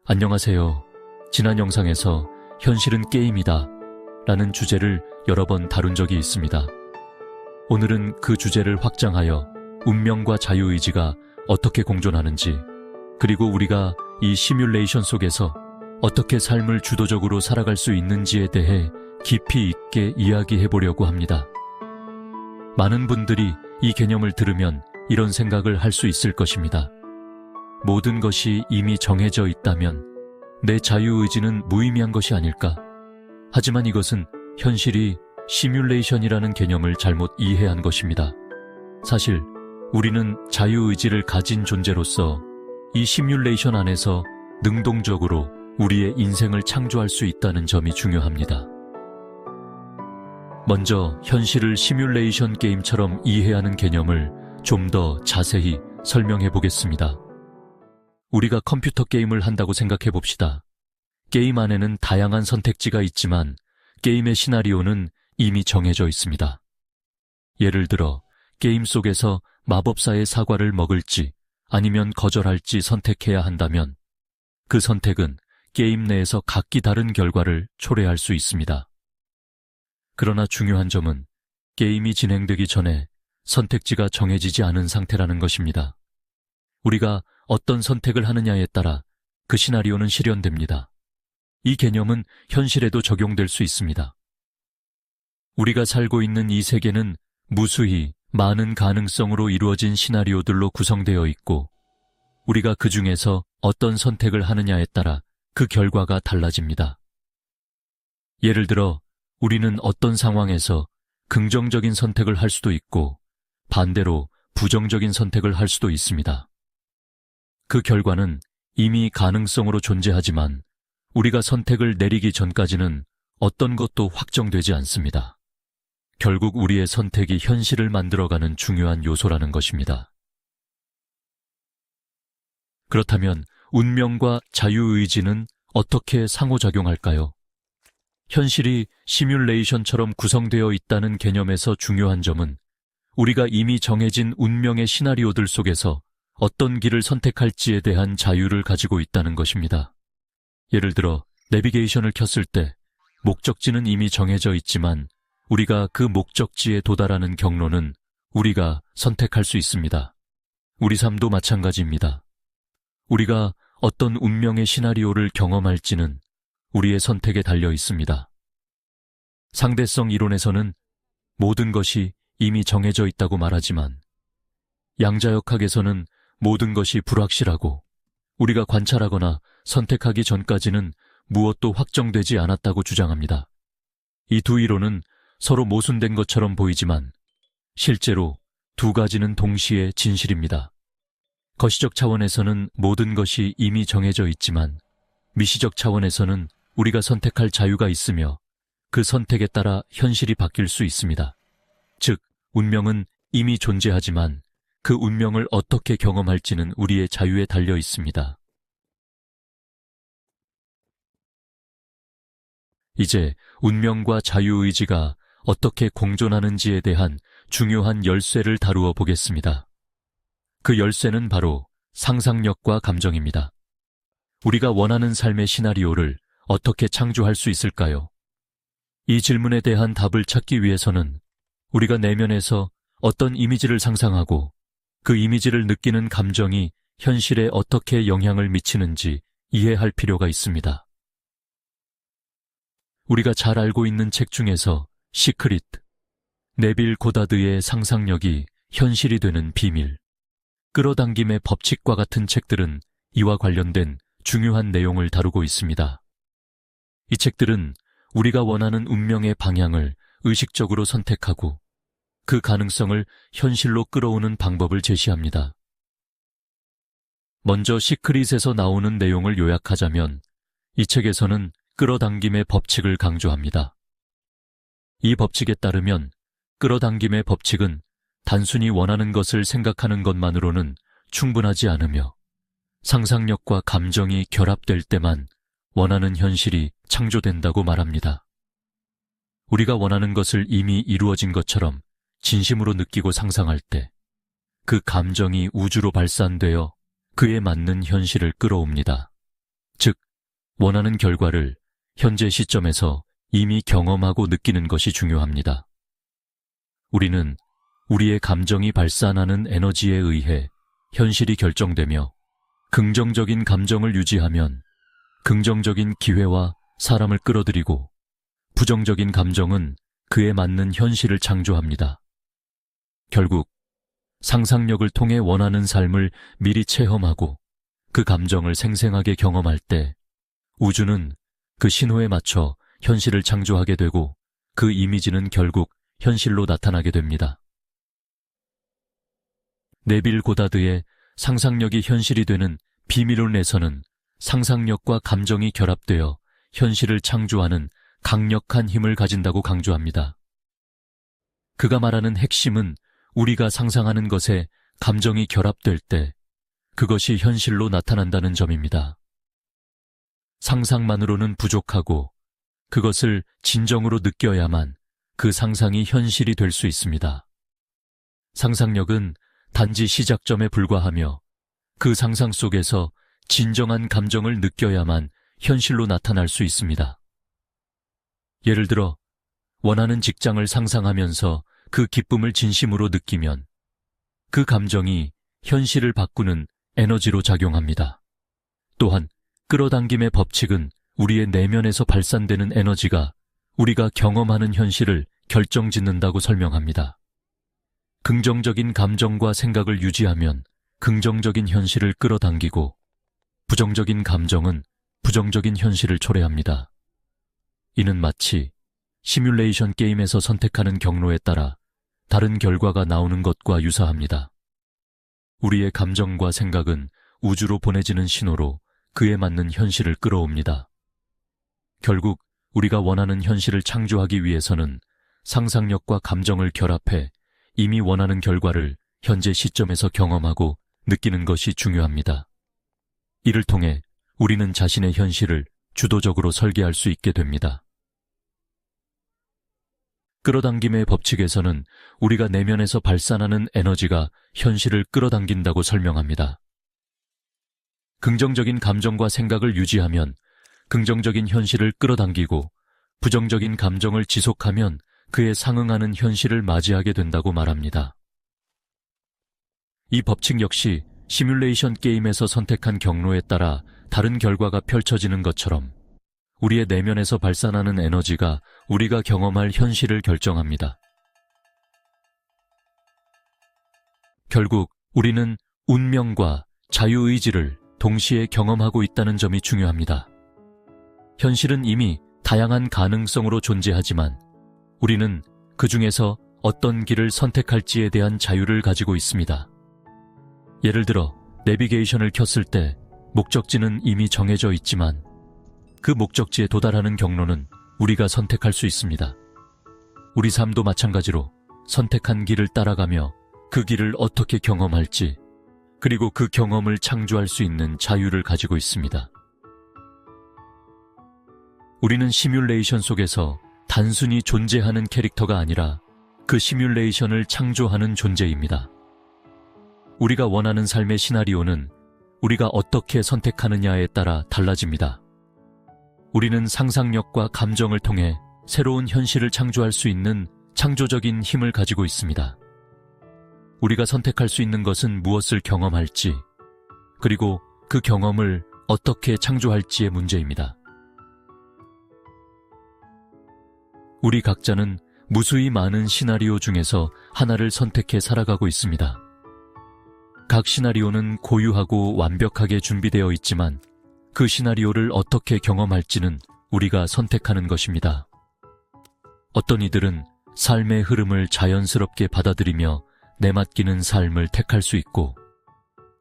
안녕하세요. 지난 영상에서 현실은 게임이다 라는 주제를 여러 번 다룬 적이 있습니다. 오늘은 그 주제를 확장하여 운명과 자유의지가 어떻게 공존하는지, 그리고 우리가 이 시뮬레이션 속에서 어떻게 삶을 주도적으로 살아갈 수 있는지에 대해 깊이 있게 이야기해 보려고 합니다. 많은 분들이 이 개념을 들으면 이런 생각을 할 수 있을 것입니다. 모든 것이 이미 정해져 있다면 내 자유의지는 무의미한 것이 아닐까? 하지만 이것은 현실이 시뮬레이션이라는 개념을 잘못 이해한 것입니다. 사실 우리는 자유의지를 가진 존재로서 이 시뮬레이션 안에서 능동적으로 우리의 인생을 창조할 수 있다는 점이 중요합니다. 먼저 현실을 시뮬레이션 게임처럼 이해하는 개념을 좀 더 자세히 설명해 보겠습니다. 우리가 컴퓨터 게임을 한다고 생각해 봅시다. 게임 안에는 다양한 선택지가 있지만 게임의 시나리오는 이미 정해져 있습니다. 예를 들어 게임 속에서 마법사의 사과를 먹을지 아니면 거절할지 선택해야 한다면 그 선택은 게임 내에서 각기 다른 결과를 초래할 수 있습니다. 그러나 중요한 점은 게임이 진행되기 전에 선택지가 정해지지 않은 상태라는 것입니다. 우리가 어떤 선택을 하느냐에 따라 그 시나리오는 실현됩니다. 이 개념은 현실에도 적용될 수 있습니다. 우리가 살고 있는 이 세계는 무수히 많은 가능성으로 이루어진 시나리오들로 구성되어 있고, 우리가 그 중에서 어떤 선택을 하느냐에 따라 그 결과가 달라집니다. 예를 들어 우리는 어떤 상황에서 긍정적인 선택을 할 수도 있고 반대로 부정적인 선택을 할 수도 있습니다. 그 결과는 이미 가능성으로 존재하지만 우리가 선택을 내리기 전까지는 어떤 것도 확정되지 않습니다. 결국 우리의 선택이 현실을 만들어가는 중요한 요소라는 것입니다. 그렇다면 운명과 자유의지는 어떻게 상호작용할까요? 현실이 시뮬레이션처럼 구성되어 있다는 개념에서 중요한 점은 우리가 이미 정해진 운명의 시나리오들 속에서 어떤 길을 선택할지에 대한 자유를 가지고 있다는 것입니다. 예를 들어 내비게이션을 켰을 때 목적지는 이미 정해져 있지만 우리가 그 목적지에 도달하는 경로는 우리가 선택할 수 있습니다. 우리 삶도 마찬가지입니다. 우리가 어떤 운명의 시나리오를 경험할지는 우리의 선택에 달려 있습니다. 상대성 이론에서는 모든 것이 이미 정해져 있다고 말하지만 양자역학에서는 모든 것이 불확실하고 우리가 관찰하거나 선택하기 전까지는 무엇도 확정되지 않았다고 주장합니다. 이 두 이론은 서로 모순된 것처럼 보이지만 실제로 두 가지는 동시에 진실입니다. 거시적 차원에서는 모든 것이 이미 정해져 있지만 미시적 차원에서는 우리가 선택할 자유가 있으며 그 선택에 따라 현실이 바뀔 수 있습니다. 즉, 운명은 이미 존재하지만 그 운명을 어떻게 경험할지는 우리의 자유에 달려 있습니다. 이제 운명과 자유의지가 어떻게 공존하는지에 대한 중요한 열쇠를 다루어 보겠습니다. 그 열쇠는 바로 상상력과 감정입니다. 우리가 원하는 삶의 시나리오를 어떻게 창조할 수 있을까요? 이 질문에 대한 답을 찾기 위해서는 우리가 내면에서 어떤 이미지를 상상하고 그 이미지를 느끼는 감정이 현실에 어떻게 영향을 미치는지 이해할 필요가 있습니다. 우리가 잘 알고 있는 책 중에서 시크릿, 네빌 고다드의 상상력이 현실이 되는 비밀, 끌어당김의 법칙과 같은 책들은 이와 관련된 중요한 내용을 다루고 있습니다. 이 책들은 우리가 원하는 운명의 방향을 의식적으로 선택하고 그 가능성을 현실로 끌어오는 방법을 제시합니다. 먼저 시크릿에서 나오는 내용을 요약하자면 이 책에서는 끌어당김의 법칙을 강조합니다. 이 법칙에 따르면 끌어당김의 법칙은 단순히 원하는 것을 생각하는 것만으로는 충분하지 않으며 상상력과 감정이 결합될 때만 원하는 현실이 창조된다고 말합니다. 우리가 원하는 것을 이미 이루어진 것처럼 진심으로 느끼고 상상할 때 그 감정이 우주로 발산되어 그에 맞는 현실을 끌어옵니다. 즉, 원하는 결과를 현재 시점에서 이미 경험하고 느끼는 것이 중요합니다. 우리는 우리의 감정이 발산하는 에너지에 의해 현실이 결정되며 긍정적인 감정을 유지하면 긍정적인 기회와 사람을 끌어들이고 부정적인 감정은 그에 맞는 현실을 창조합니다. 결국 상상력을 통해 원하는 삶을 미리 체험하고 그 감정을 생생하게 경험할 때 우주는 그 신호에 맞춰 현실을 창조하게 되고 그 이미지는 결국 현실로 나타나게 됩니다. 네빌 고다드의 상상력이 현실이 되는 비밀론에서는 상상력과 감정이 결합되어 현실을 창조하는 강력한 힘을 가진다고 강조합니다. 그가 말하는 핵심은 우리가 상상하는 것에 감정이 결합될 때 그것이 현실로 나타난다는 점입니다. 상상만으로는 부족하고 그것을 진정으로 느껴야만 그 상상이 현실이 될 수 있습니다. 상상력은 단지 시작점에 불과하며 그 상상 속에서 진정한 감정을 느껴야만 현실로 나타날 수 있습니다. 예를 들어 원하는 직장을 상상하면서 그 기쁨을 진심으로 느끼면 그 감정이 현실을 바꾸는 에너지로 작용합니다. 또한 끌어당김의 법칙은 우리의 내면에서 발산되는 에너지가 우리가 경험하는 현실을 결정짓는다고 설명합니다. 긍정적인 감정과 생각을 유지하면 긍정적인 현실을 끌어당기고 부정적인 감정은 부정적인 현실을 초래합니다. 이는 마치 시뮬레이션 게임에서 선택하는 경로에 따라 다른 결과가 나오는 것과 유사합니다. 우리의 감정과 생각은 우주로 보내지는 신호로 그에 맞는 현실을 끌어옵니다. 결국 우리가 원하는 현실을 창조하기 위해서는 상상력과 감정을 결합해 이미 원하는 결과를 현재 시점에서 경험하고 느끼는 것이 중요합니다. 이를 통해 우리는 자신의 현실을 주도적으로 설계할 수 있게 됩니다. 끌어당김의 법칙에서는 우리가 내면에서 발산하는 에너지가 현실을 끌어당긴다고 설명합니다. 긍정적인 감정과 생각을 유지하면 긍정적인 현실을 끌어당기고 부정적인 감정을 지속하면 그에 상응하는 현실을 맞이하게 된다고 말합니다. 이 법칙 역시 시뮬레이션 게임에서 선택한 경로에 따라 다른 결과가 펼쳐지는 것처럼 우리의 내면에서 발산하는 에너지가 우리가 경험할 현실을 결정합니다. 결국 우리는 운명과 자유의지를 동시에 경험하고 있다는 점이 중요합니다. 현실은 이미 다양한 가능성으로 존재하지만 우리는 그 중에서 어떤 길을 선택할지에 대한 자유를 가지고 있습니다. 예를 들어 내비게이션을 켰을 때 목적지는 이미 정해져 있지만 그 목적지에 도달하는 경로는 우리가 선택할 수 있습니다. 우리 삶도 마찬가지로 선택한 길을 따라가며 그 길을 어떻게 경험할지 그리고 그 경험을 창조할 수 있는 자유를 가지고 있습니다. 우리는 시뮬레이션 속에서 단순히 존재하는 캐릭터가 아니라 그 시뮬레이션을 창조하는 존재입니다. 우리가 원하는 삶의 시나리오는 우리가 어떻게 선택하느냐에 따라 달라집니다. 우리는 상상력과 감정을 통해 새로운 현실을 창조할 수 있는 창조적인 힘을 가지고 있습니다. 우리가 선택할 수 있는 것은 무엇을 경험할지, 그리고 그 경험을 어떻게 창조할지의 문제입니다. 우리 각자는 무수히 많은 시나리오 중에서 하나를 선택해 살아가고 있습니다. 각 시나리오는 고유하고 완벽하게 준비되어 있지만 그 시나리오를 어떻게 경험할지는 우리가 선택하는 것입니다. 어떤 이들은 삶의 흐름을 자연스럽게 받아들이며 내맡기는 삶을 택할 수 있고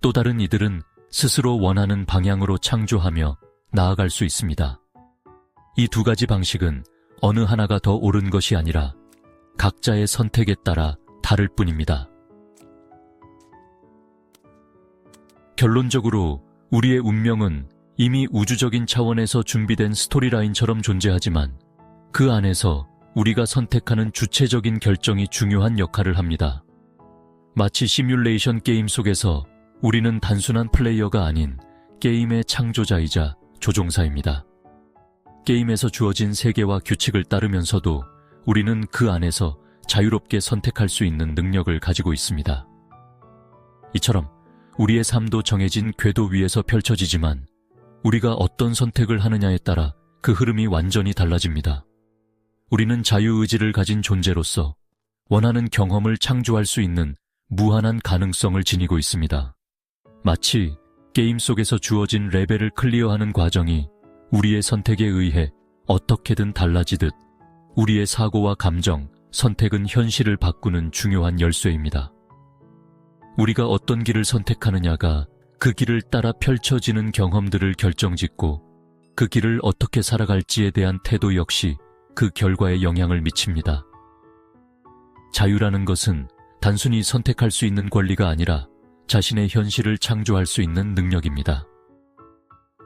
또 다른 이들은 스스로 원하는 방향으로 창조하며 나아갈 수 있습니다. 이 두 가지 방식은 어느 하나가 더 옳은 것이 아니라 각자의 선택에 따라 다를 뿐입니다. 결론적으로 우리의 운명은 이미 우주적인 차원에서 준비된 스토리라인처럼 존재하지만 그 안에서 우리가 선택하는 주체적인 결정이 중요한 역할을 합니다. 마치 시뮬레이션 게임 속에서 우리는 단순한 플레이어가 아닌 게임의 창조자이자 조종사입니다. 게임에서 주어진 세계와 규칙을 따르면서도 우리는 그 안에서 자유롭게 선택할 수 있는 능력을 가지고 있습니다. 이처럼 우리의 삶도 정해진 궤도 위에서 펼쳐지지만 우리가 어떤 선택을 하느냐에 따라 그 흐름이 완전히 달라집니다. 우리는 자유의지를 가진 존재로서 원하는 경험을 창조할 수 있는 무한한 가능성을 지니고 있습니다. 마치 게임 속에서 주어진 레벨을 클리어하는 과정이 우리의 선택에 의해 어떻게든 달라지듯 우리의 사고와 감정, 선택은 현실을 바꾸는 중요한 열쇠입니다. 우리가 어떤 길을 선택하느냐가 그 길을 따라 펼쳐지는 경험들을 결정짓고 그 길을 어떻게 살아갈지에 대한 태도 역시 그 결과에 영향을 미칩니다. 자유라는 것은 단순히 선택할 수 있는 권리가 아니라 자신의 현실을 창조할 수 있는 능력입니다.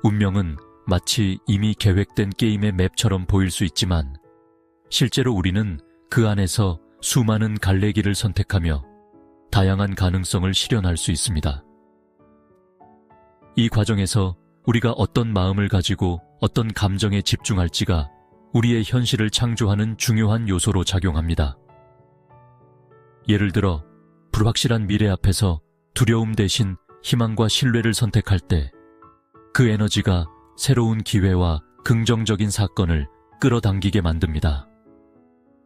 운명은 마치 이미 계획된 게임의 맵처럼 보일 수 있지만 실제로 우리는 그 안에서 수많은 갈래길을 선택하며 다양한 가능성을 실현할 수 있습니다. 이 과정에서 우리가 어떤 마음을 가지고 어떤 감정에 집중할지가 우리의 현실을 창조하는 중요한 요소로 작용합니다. 예를 들어 불확실한 미래 앞에서 두려움 대신 희망과 신뢰를 선택할 때 그 에너지가 새로운 기회와 긍정적인 사건을 끌어당기게 만듭니다.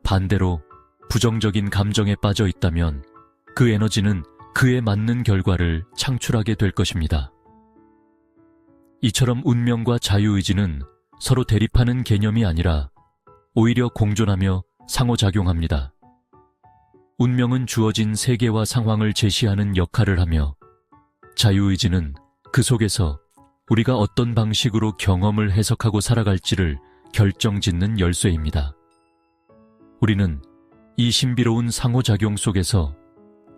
반대로 부정적인 감정에 빠져 있다면 그 에너지는 그에 맞는 결과를 창출하게 될 것입니다. 이처럼 운명과 자유의지는 서로 대립하는 개념이 아니라 오히려 공존하며 상호작용합니다. 운명은 주어진 세계와 상황을 제시하는 역할을 하며 자유의지는 그 속에서 우리가 어떤 방식으로 경험을 해석하고 살아갈지를 결정짓는 열쇠입니다. 우리는 이 신비로운 상호작용 속에서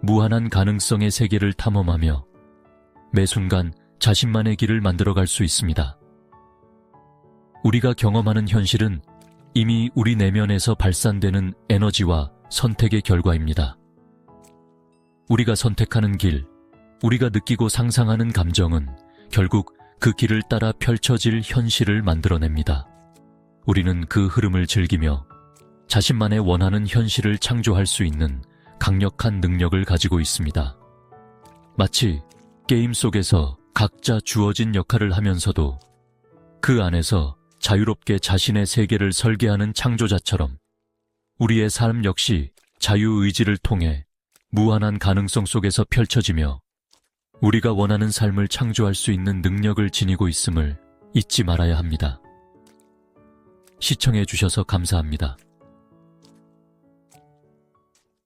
무한한 가능성의 세계를 탐험하며 매 순간 자신만의 길을 만들어갈 수 있습니다. 우리가 경험하는 현실은 이미 우리 내면에서 발산되는 에너지와 선택의 결과입니다. 우리가 선택하는 길, 우리가 느끼고 상상하는 감정은 결국 그 길을 따라 펼쳐질 현실을 만들어냅니다. 우리는 그 흐름을 즐기며 자신만의 원하는 현실을 창조할 수 있는 강력한 능력을 가지고 있습니다. 마치 게임 속에서 각자 주어진 역할을 하면서도 그 안에서 자유롭게 자신의 세계를 설계하는 창조자처럼 우리의 삶 역시 자유의지를 통해 무한한 가능성 속에서 펼쳐지며 우리가 원하는 삶을 창조할 수 있는 능력을 지니고 있음을 잊지 말아야 합니다. 시청해 주셔서 감사합니다.